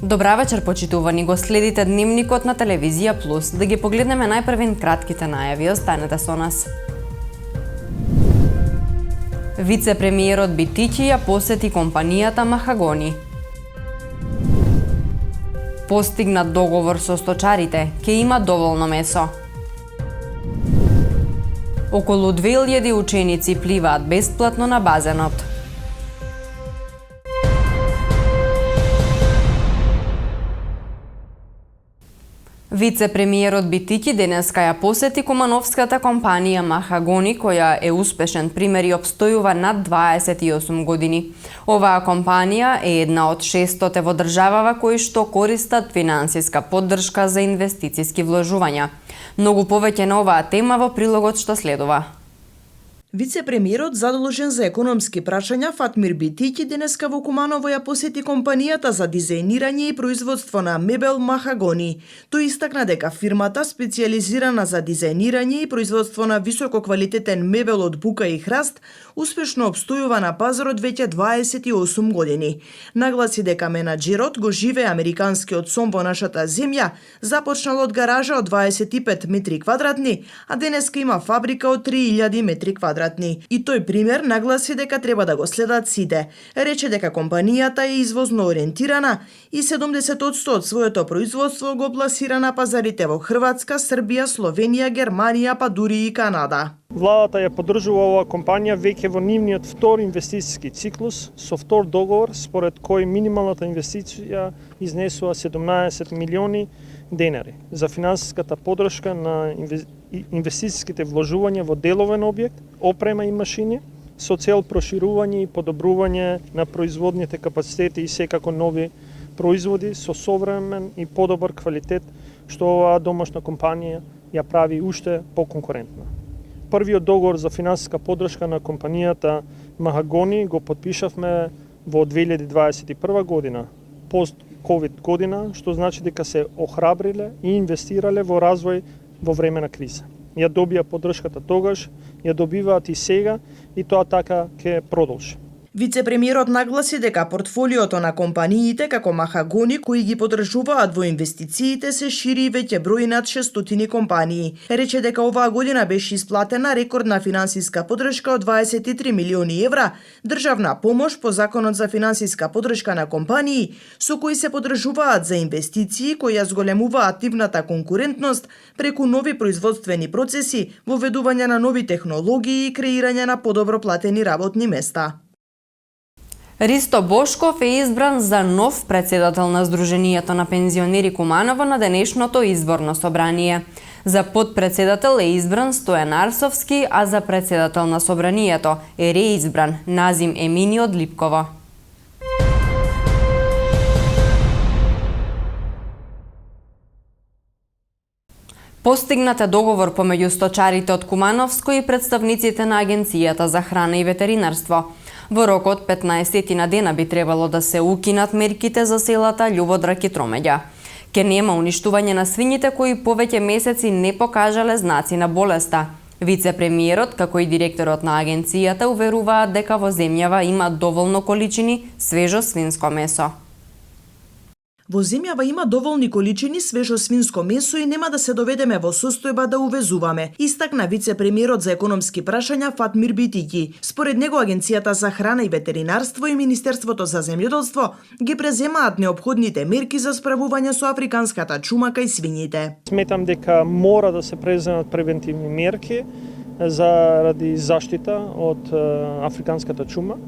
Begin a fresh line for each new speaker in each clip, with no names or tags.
Добра вечер, почитувани, го следите Дневникот на Телевизија Плюс. Да ги погледнеме најпрвен кратките најави, останете со нас. Вице-премиерот Битичи ја посети компанијата Махагони. Постигнат договор со сточарите, ке има доволно месо. Околу 2000 ученици пливаат бесплатно на базенот. Вице-премиерот Битичи денеска ја посети кумановската компанија Махагони, која е успешен пример и обстојува над 28 години. Оваа компанија е една од 600 во државава кои што користат финансиска поддршка за инвестициски вложувања. Многу повеќе на оваа тема во прилогот што следува.
Вице-премиерот задолжен за економски прашања Фатмир Битичи денеска во Куманово ја посети компанијата за дизајнирање и производство на мебел Махагони. Тој истакна дека фирмата, специјализирана за дизајнирање и производство на висококвалитетен мебел од бука и храст, успешно обстојува на пазарот веќе 28 години. Нагласи дека менаџерот го живее американскиот сон во нашата земја, започнал од гаража од 25 метри квадратни, а денеска има фабрика од 3000 метри квадратни. И тој пример нагласи дека треба да го следат сите. Рече дека компанијата е извозно ориентирана и 70% од своето производство го пласира на пазарите во Хрватска, Србија, Словенија, Германија, па дури и Канада.
Владата ја поддржува оваа компанија веќе во нивниот втор инвестициски циклус со втор договор според кој минималната инвестиција изнесува 17 милиони денари за финансиската поддршка на инвестициските вложувања во деловен објект, опрема и машини со цел проширување и подобрување на производните капацитети и секако нови производи со современ и подобар квалитет што оваа домашна компанија ја прави уште поконкурентна. Првиот договор за финансиска поддршка на компанијата Махагони го подпишавме во 2021 година, пост-ковид година, што значи дека се охрабриле и инвестирале во развој во време на криза. Ја добија поддршката тогаш, ја добиваат и сега, и тоа така ќе продолжи.
Вице-премиерот нагласи дека портфолиото на компаниите како Махагони кои ги поддржуваат во инвестициите се шири веќе брои над 600 компании. Рече дека оваа година беше исплатена рекордна финансиска поддршка од 23 милиони евра, државна помош по Законот за финансиска поддршка на компании, со кои се поддржуваат за инвестиции кои ја зголемуваат активната конкурентност преку нови производствени процеси, воведување на нови технологии и креирање на подобро платени работни места.
Ристо Бошков е избран за нов председател на Сдруженијето на пензионери Куманово на денешното изборно собрание. За подпредседател е избран Стојан Арсовски, а за председател на собранието е реизбран Назим Емини од Липково. Постигнат е договор помеѓу сточарите од Кумановско и представниците на Агенцијата за храна и ветеринарство. Во рокот 15 на дена би требало да се укинат мерките за селата Љубодрак и Тромеѓа. Ке нема уништување на свињите кои повеќе месеци не покажале знаци на болеста. Вице-премиерот, како и директорот на агенцијата, уверуваат дека во земјава има доволно количини свежо свинско месо.
Во земјава има доволни количини свежо свинско месо и нема да се доведеме во состојба да увезуваме, истакна вице-премиерот за економски прашања Фатмир Битичи. Според него Агенцијата за храна и ветеринарство и Министерството за земјоделство ги преземаат неопходните мерки за справување со африканската чума кај свињите.
Сметам дека мора да се преземат превентивни мерки заради заштита од африканската чума.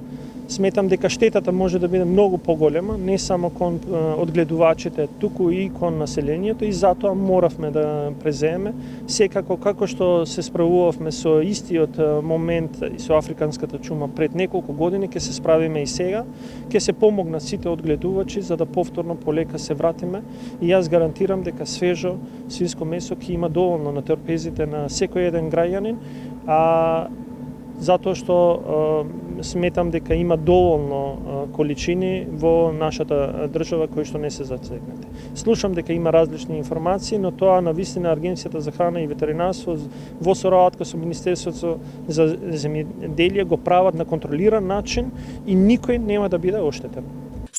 Сметам дека штетата може да биде многу поголема, не само кон одгледувачите, туку и кон населението, и затоа моравме да преземе. Секако, како што се справувавме со истиот момент и со африканската чума пред неколку години, ќе се справиме и сега. Ќе се помогнат сите одгледувачи за да повторно полека се вратиме, и јас гарантирам дека свежо свинско месо ќе има доволно на трпезите на секој еден граѓанин, затоа што сметам дека има доволно количини во нашата држава кои што не се засегнати. Слушам дека има различни информации, но тоа навистина Агенцијата за храна и ветеринарство во соработка со Министерството за земјоделие го прават на контролиран начин и никој нема да биде оштетен.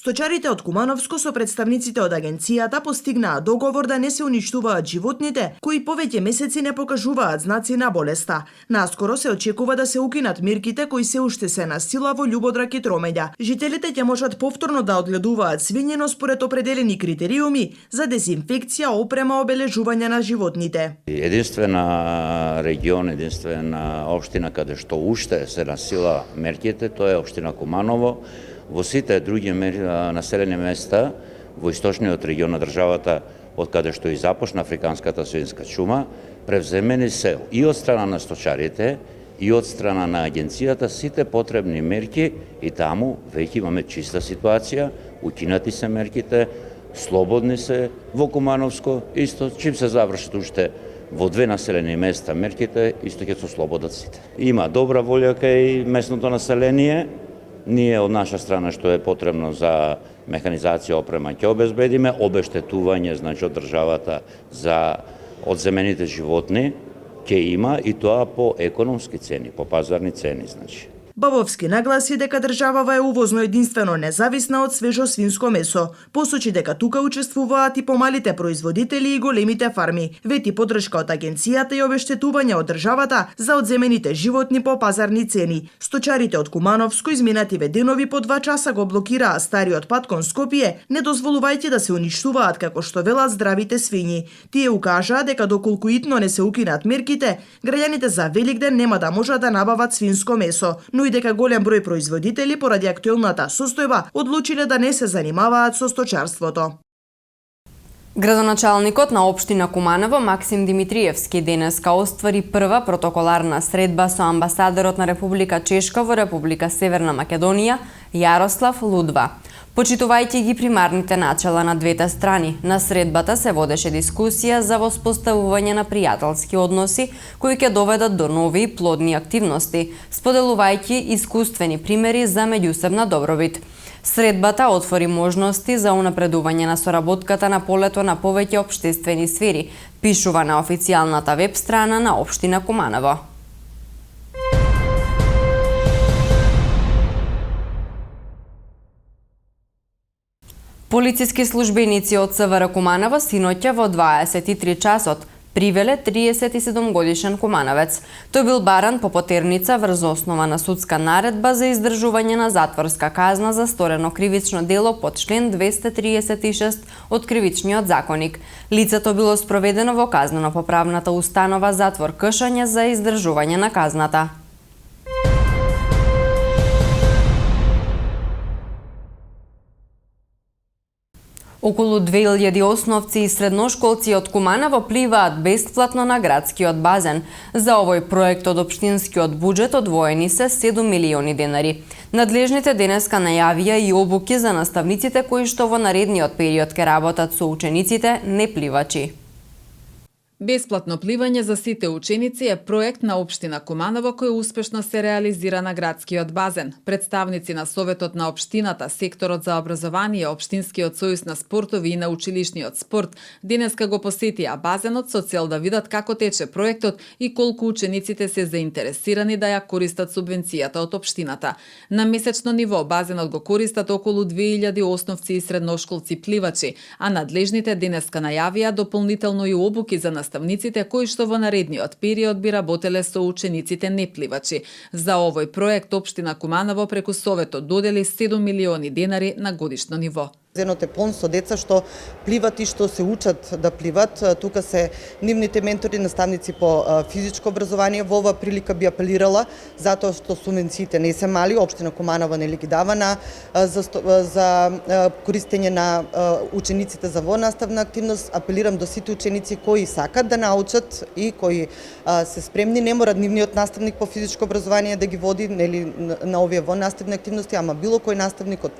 Сточарите од Кумановско со представниците од агенцијата постигнаа договор да не се уништуваат животните кои повеќе месеци не покажуваат знаци на болеста. Наскоро се очекува да се укинат мерките кои се уште се на сила во Љубодрак и Тромеѓа. Жителите ќе можат повторно да одгледуваат свињино според определени критериуми за дезинфекција, опрема, обележување на животните.
Единствена регион, единствена општина каде што уште се на сила мерките, тоа е општина Куманово. Во сите други населени места во источниот регион на државата, од каде што и започна африканската свинска чума, превземени се и од страна на сточарите, и од страна на агенцијата сите потребни мерки и таму веќе имаме чиста ситуација, укинати се мерките, слободни се во Кумановско, исто чим се завршат уште во две населени места мерките, исто ќе се слободат сите. Има добра волја кај местното население, ние од наша страна што е потребно за механизација опрема ќе обезбедиме, обештетување значи од државата за одземените животни ќе има и тоа по економски цени, по пазарни цени значи.
Бабовски нагласи дека државава е увозно единствено независна од свежо свинско месо. Посочи дека тука учествуваат и помалите производители и големите фарми. Вети поддршка од агенцијата и обештетување од државата за одземените животни по пазарни цени. Сточарите од Кумановско изминативе денови по 2 часа го блокираа стариот пат кон Скопје, не дозволувајќи да се уништуваат како што велат здравите свињи. Тие укажаа дека доколку итно не се укинат мерките, граѓаните за Великден нема да можат да набават свинско месо, но и дека голем број производители поради актуелната состојба одлучиле да не се занимаваат со сточарството.
Градоначалникот на општина Куманово Максим Димитриевски денеска оствари прва протоколарна средба со амбасадорот на Република Чешка во Република Северна Македонија Јарослав Лудва. Почитувајќи ги примарните начала на двете страни, на средбата се водеше дискусија за воспоставување на пријателски односи кои ќе доведат до нови и плодни активности, споделувајќи искуствени примери за меѓусебна добробит. Средбата отвори можности за унапредување на соработката на полето на повеќе општествени сфери, пишува на официјалната веб страна на општина Куманово. Полициски службеници од СВР Куманово синоќа во 23 часот привеле 37 годишен кумановец. Тој бил баран по потерница врз основа на судска наредба за издржување на затворска казна за сторено кривично дело под член 236 од Кривичниот законник. Лицето било спроведено во казнено-поправната установа затвор Кшање за издржување на казната. Околу 2000 основци и средношколци од Куманово пливаат бесплатно на градскиот базен. За овој проект од општинскиот буџет одвоени се 7 милиони денари. Надлежните денеска најавија и обуки за наставниците кои што во наредниот период ќе работат со учениците непливачи.
Бесплатно пливање за сите ученици е проект на општина Куманово кој успешно се реализира на градскиот базен. Представници на Советот на општината, секторот за образование, општинскиот сојуз на спортови и на училишниот спорт денеска го посетија базенот со цел да видат како тече проектот и колку учениците се заинтересирани да ја користат субвенцијата од општината. На месечно ниво базенот го користат околу 2000 основци и средношколци пливачи, а надлежните денеска најавија дополнително и обуки за наставниците кои што во наредниот период би работеле со учениците непливачи. За овој проект општина Куманово преку Советот додели 7 милиони денари на годишно ниво.
Базенот е полн со деца што пливат и што се учат да пливат. Тука се нивните ментори, наставници по физичко образование. Во оваа прилика би апелирала затоа што субвенциите не се мали, општина Куманово не ги дава за користење на учениците за вонаставна активност. Апелирам до сите ученици кои сакат да научат и кои се спремни, не мора нивниот наставник по физичко образование да ги води нели на овие вонаставни активности, ама било кој наставник од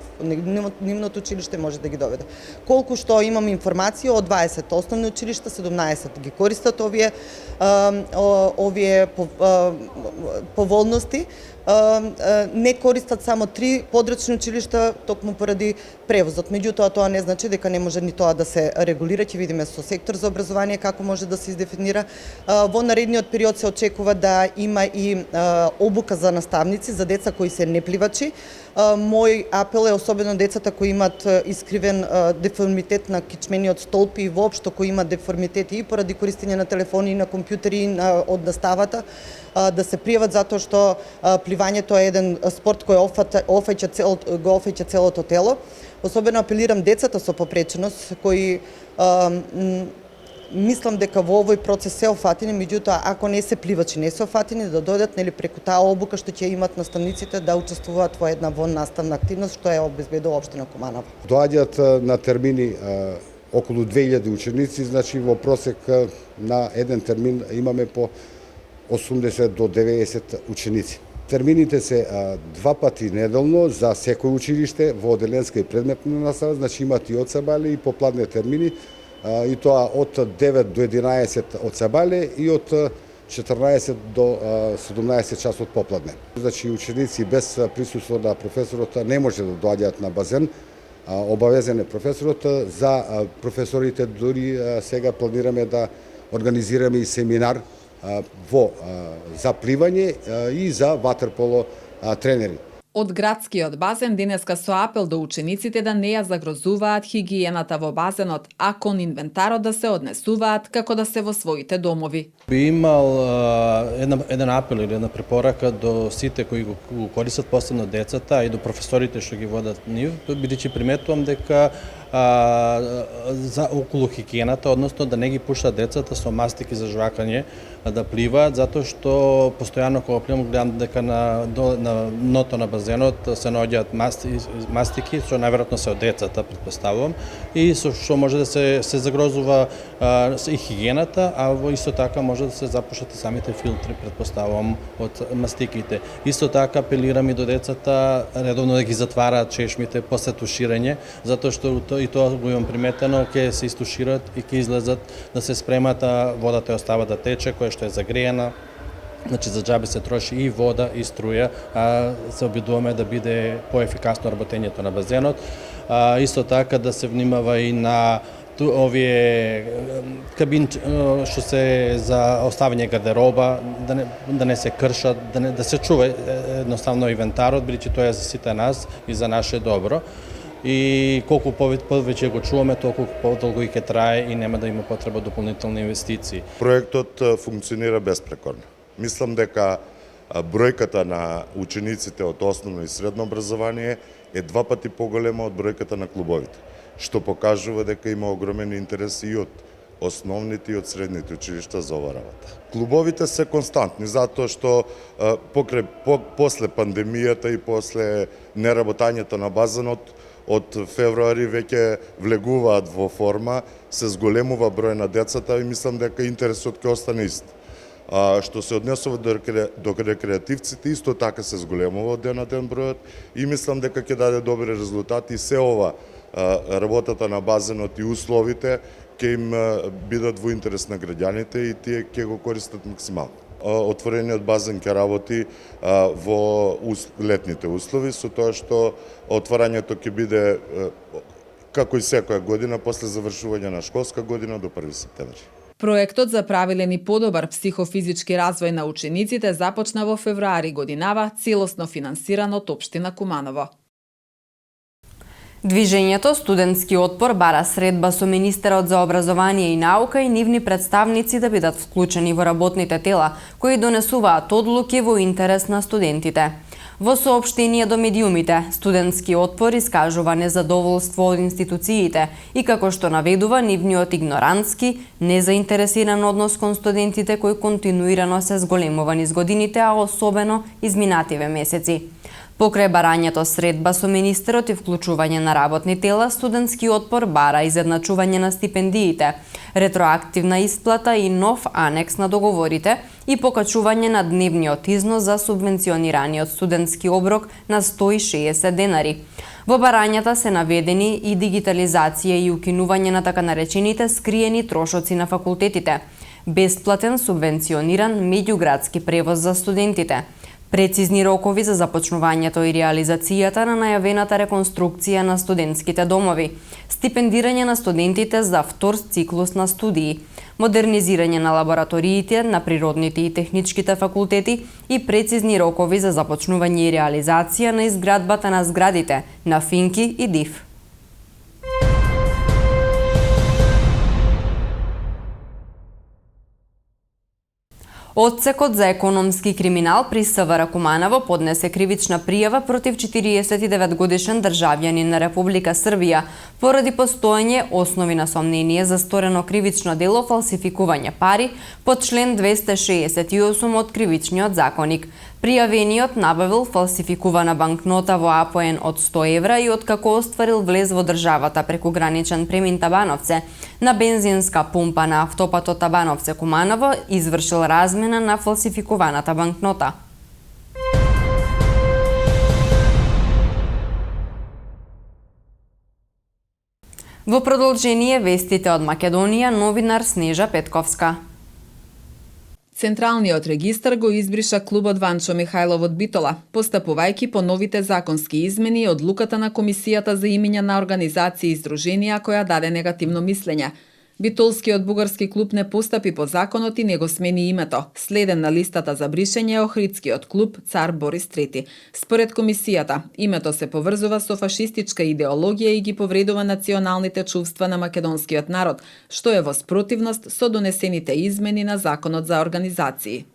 нивното училиште може да ги доведе. Колку што имам информација од 20 основни училишта, 17 ги користат овие поволности. не користат само 3 подрачни училишта токму поради превозот. Меѓутоа тоа не значи дека не може ни тоа да се регулира, ќе видиме со сектор за образование како може да се издефинира. Во наредниот период се очекува да има и обука за наставници за деца кои се непливачи. Мој апел е особено децата кои имат искривен деформитет на кичмениот столб и воопшто кои имат деформитети и поради користење на телефони и на компјутери од наставата да се пријават, затоа што пливањето е еден спорт кој го офаќа целото тело. Особено апелирам децата со попреченост кои мислам дека во овој процес се офатени, меѓутоа ако не се пливачи, не се офатени, да дојдат преку таа обука што ќе имат наставниците да учествуваат во една наставна активност што е обезбедува општина Куманово.
Доаѓаат на термини околу 2000 ученици, значи во просек на еден термин имаме по 80 до 90 ученици. Термините се 2 пати неделно за секој училиште во оделенска и предметна настава, значи имат и од сабале и попладне термини, и тоа од 9 до 11 од сабале и од 14 до 17 часот попладне. Значи ученици без присуство на професорот не може да доаѓаат на базен, обавезен е професорот. За професорите дури сега планираме да организираме и семинар за пливање и за ватерполо тренери.
Од градскиот базен денеска со апел до учениците да не ја загрозуваат хигиената во базенот, а кон инвентарот да се однесуваат како да се во своите домови.
Би имал еден апел или една препорака до сите кои го користат, посебно децата, и до професорите што ги водат нив, бидејќи приметувам дека за околу хигиената, односно да не ги пуштат децата со мастики за жвакање да пливаат, затоа што постојано кога пливам гледам дека на дното на базенот се наоѓаат мастики, што најверојатно се од децата, претпоставувам, и со што може да се загрозува и хигиената, а исто така може да се запушат и самите филтри, претпоставувам, од мастиките. Исто така апелирам и до децата редовно да ги затвараат чешмите после туширање, затоа што и тоа го имам приметено, ќе се истушираат и ќе излезат да се спремат, а водата остава да тече, која што е загреена. Значи за џабе се троши и вода и струја, а се обидуваме да биде поефикасно работењето на базенот. Исто така да се внимава и на овие кабин што се за оставање гардероба, да не се кршат, да се чува едноставно инвентарот, бидејќи тоа е за сите нас и за наше добро. И колку повеќе го чуваме, толку подолго и ќе трае и нема да има потреба дополнителни инвестиции.
Проектот функционира безпрекорно. Мислам дека бројката на учениците од основно и средно образование е 2 пати поголема од бројката на клубовите, што покажува дека има огромен интерес и од основните и од средните училишта за ова работа. Клубовите се константни, затоа што после пандемијата и после неработањето на базенот, од февруари веќе влегуваат во форма, се зголемува број на децата и мислам дека интересот ќе остане ист. Што се однесува до рекреативците, исто така се зголемува од ден на ден бројот и мислам дека ќе даде добри резултати и се ова работата на базенот и условите ќе им бидат во интерес на граѓаните и тие ќе го користат максимално. Отворениот базен ќе работи во летните услови, со тоа што отворањето ќе биде како и секоја година после завршување на школска година до 1 септември.
Проектот за правилен и подобар психофизички развој на учениците започна во февруари годинава, целосно финансиран од општина Куманово.
Движењето Студентски отпор бара средба со министерот за образование и наука и нивни представници да бидат вклучени во работните тела кои донесуваат одлуки во интерес на студентите. Во соопштение до медиумите, Студентски отпор искажува незадоволство од институциите и како што наведува нивниот игнорантски, незаинтересиран однос кон студентите кои континуирано се зголемува низ годините, а особено изминативе месеци. Покрај барањето средба со министерот и вклучување на работни тела, Студентски отпор бара изедначување на стипендиите, ретроактивна исплата и нов анекс на договорите и покачување на дневниот износ за субвенционираниот студентски оброк на 160 денари. Во барањата се наведени и дигитализација и укинување на така наречените скриени трошоци на факултетите, бесплатен субвенциониран меѓуградски превоз за студентите, Прецизни рокови за започнувањето и реализацијата на најавената реконструкција на студентските домови, стипендирање на студентите за втор циклус на студии, модернизирање на лабораториите на природните и техничките факултети и прецизни рокови за започнување и реализација на изградбата на зградите на Финки и ДИФ. Одсекот за економски криминал при СВР Куманово поднесе кривична пријава против 49 годишен државјанин на Република Србија поради постоење основи на сомнение за сторено кривично дело фалсификување пари под член 268 од Кривичниот законник. Пријавениот набавил фалсификувана банкнота во апоен од 100 евра и откако остварил влез во државата преку граничен премин Табановце, на бензинска пумпа на автопатот Табановце Куманово извршил размена на фалсификуваната банкнота. Во продолжение вестите од Македонија, новинар Снежа Петковска.
Централниот регистар го избриша клубот Ванчо Михајлов од Битола, постапувајќи по новите законски измени и одлуката на Комисијата за имиња на организации и издруженија која даде негативно мислење. Битолскиот бугарски клуб не постапи по законот и не го смени името. Следен на листата за бришење е охридскиот клуб Цар Борис III. Според комисијата, името се поврзува со фашистичка идеологија и ги повредува националните чувства на македонскиот народ, што е во спротивност со донесените измени на законот за организации.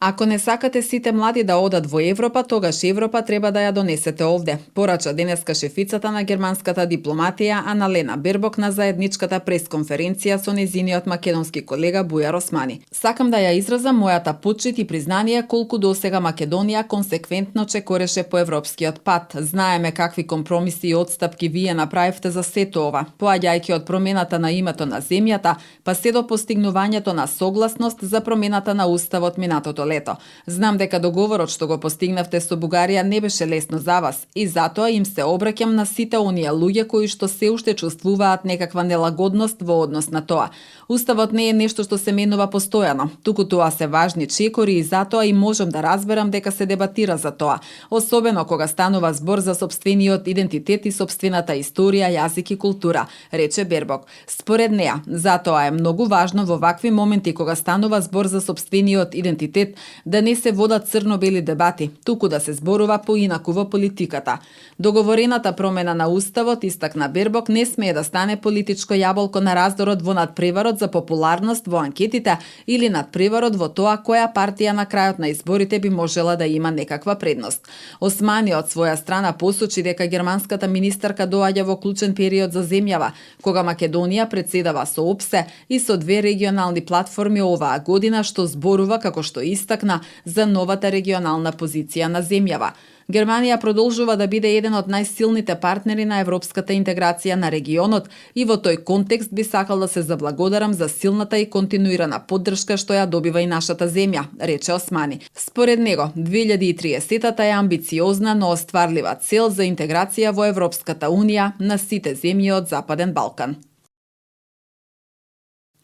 Ако не сакате сите млади да одат во Европа, тогаш Европа треба да ја донесете овде, порача денеска шефицата на германската дипломатија Аналена Бербок на заедничката пресконференција со незиниот македонски колега Бујар Османи. Сакам да ја изразам мојата почит и признание колку досега Македонија консеквентно чекореше по европскиот пат. Знаеме какви компромиси и отстапки вие направивте за сето ова, поаѓајќи од промената на името на земјата, па се до постигнувањето на согласност за промената на уставот минатото лето. Знам дека договорот што го постигнавте со Бугарија не беше лесно за вас и затоа им се обраќам на сите оние луѓе кои што се уште чувствуваат некаква нелагодност во однос на тоа. Уставот не е нешто што се менува постојано, туку тоа се важни чекори и затоа и можам да разберам дека се дебатира за тоа, особено кога станува збор за сопствениот идентитет и сопствената историја, јазик и култура, рече Бербок. Според неа, затоа е многу важно во вакви моменти кога станува збор за сопствениот идентитет да не се водат црно-бели дебати, туку да се зборува поинаку во политиката. Договорената промена на уставот, истакна Бербок, не смее да стане политичко јаболко на раздорот во надпреварот за популарност во анкетите или надпреварот во тоа која партија на крајот на изборите би можела да има некаква предност. Османи од своја страна посочи дека германската министарка доаѓа во клучен период за земјава, кога Македонија председава со ОПСЕ и со 2 регионални платформи оваа година, што зборува, како што истакна, за новата регионална позиција на земјава. Германија продолжува да биде еден од најсилните партнери на европската интеграција на регионот и во тој контекст би сакал да се заблагодарам за силната и континуирана поддршка што ја добива и нашата земја, рече Османи. Според него, 2030-та е амбициозна, но остварлива цел за интеграција во Европската Унија на сите земји од Западен Балкан.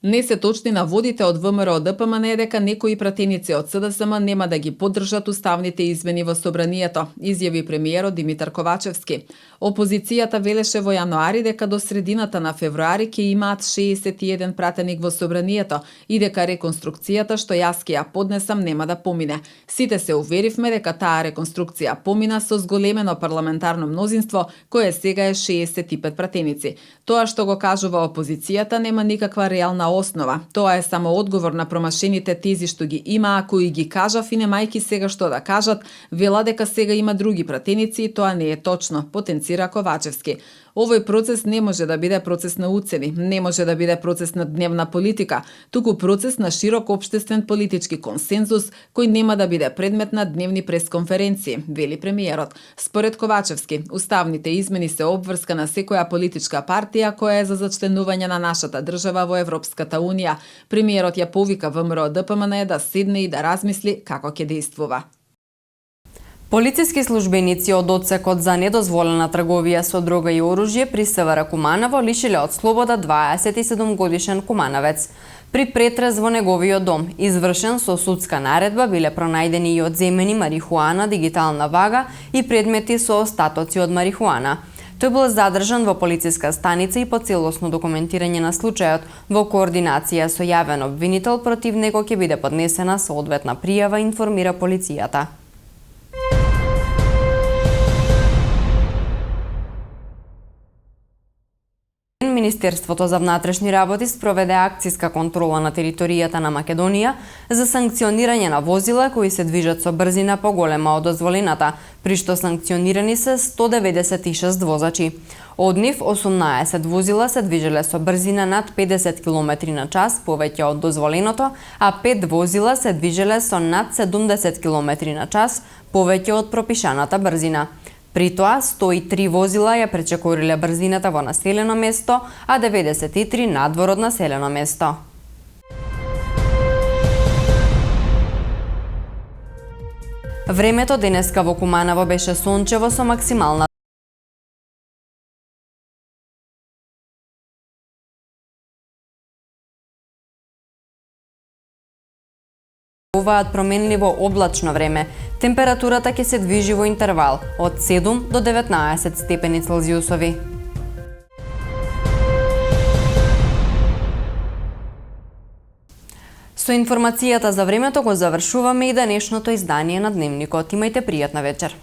Не се точни наводите од ВМРО ДПМН дека некои пратеници од СДСМ нема да ги поддржат уставните измени во Собранието, изјави премиерот Димитар Ковачевски. Опозицијата велеше во јануари дека до средината на февруари ќе имаат 61 пратеник во Собранието и дека реконструкцијата што јас ќе ја поднесам нема да помине. Сите се уверивме дека таа реконструкција помина со зголемено парламентарно мнозинство, кое сега е 65 пратеници. Тоа што го кажува опозицијата нема никаква реална основа. Тоа е само одговор на промашените тези што ги има, а кои ги кажав и немајки сега што да кажат, вела дека сега има други пратеници и тоа не е точно, потенцира Ковачевски. Овој процес не може да биде процес на уцени, не може да биде процес на дневна политика, туку процес на широк општествен политички консензус кој нема да биде предмет на дневни пресконференции, вели премиерот. Според Ковачевски, уставните измени се обврска на секоја политичка партија која е за зачленување на нашата држава во Европската Унија. Премиерот ја повика ВМРО ДПМН да седне и да размисли како ќе действува.
Полициски службеници од одсекот за недозволена трговија со дрога и оружје при СВР Куманово лишиле од слобода 27 годишен кумановец. При претрез во неговиот дом, извршен со судска наредба, биле пронајдени и одземени марихуана, дигитална вага и предмети со остатоци од марихуана. Тој бил задржан во полициска станица и по целосно документирање на случајот, во координација со јавен обвинител, против него ќе биде поднесена соодветна пријава, информира полицијата. Министерството за внатрешни работи спроведе акциска контрола на територијата на Македонија за санкционирање на возила кои се движат со брзина поголема од дозволената, при што санкционирани се 196 возачи. Од нив 18 возила се движеле со брзина над 50 км на час повеќе од дозволеното, а 5 возила се движеле со над 70 км на час повеќе од пропишаната брзина. При тоа, 103 возила ја пречекориле брзината во населено место, а 93 надвор од населено место. Времето денеска во Куманово беше сончево со максимална Оваат променливо облачно време. Температурата ќе се движи во интервал од 7 до 19 степени Целзиусови. Со информацијата за времето го завршуваме и денешното издание на Дневникот. Имајте пријатна вечер.